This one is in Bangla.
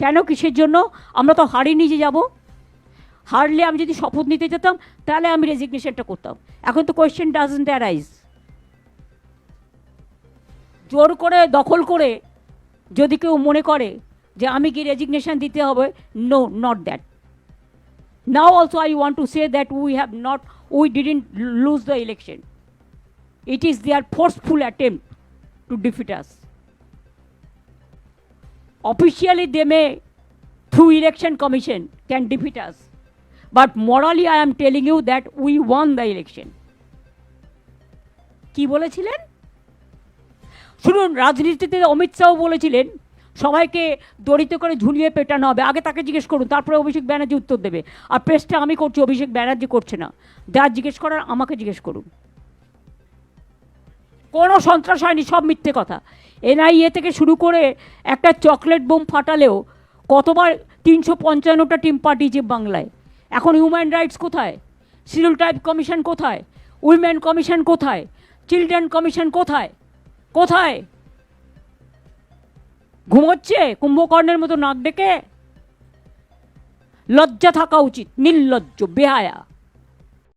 কেন, কিসের জন্য? আমরা তো হারিনি যে যাব। হারলে আমি যদি শপথ নিতে যেতাম তাহলে আমি রেজিগনেশনটা করতাম। এখন তো কোয়েশ্চেন ডাজন্ট অ্যারাইজ। জোর করে দখল করে যদি কেউ মনে করে যে আমি কি রেজিগনেশন দিতে হবে, no, not that. Now also I want to say that we didn't lose the election. It is their forceful attempt to defeat us. Officially, they may, through election commission, can defeat us. But morally, I am telling you that we won the election. কি বলেছিলেন শুনুন, রাজনীতিতে অমিত শাহ বলেছিলেন সবাইকে দড়িতে করে ঝুলিয়ে পেটানো হবে। আগে তাকে জিজ্ঞেস করুন, তারপরে অভিষেক ব্যানার্জি উত্তর দেবে। আর প্রেসটা আমি করছি, অভিষেক ব্যানার্জি করছে না। যা জিজ্ঞেস করার আমাকে জিজ্ঞেস করুন। কোনো সন্ত্রাস হয়নি, সব মিথ্যে কথা। এনআইএ থেকে শুরু করে একটা চকলেট বোম ফাটালেও কতবার 355টা টিম পাঠিয়েছে বাংলায়। এখন হিউম্যান রাইটস কোথায়? শিডিউল ট্রাইব কমিশন কোথায়? উইমেন কমিশন কোথায়? চিলড্রেন কমিশন কোথায়? কোথায়? ঘুমোচ্ছে কুম্ভকর্ণের মতো নাক ডেকে? লজ্জা থাকা উচিত, নির্লজ্জ, বেহায়া।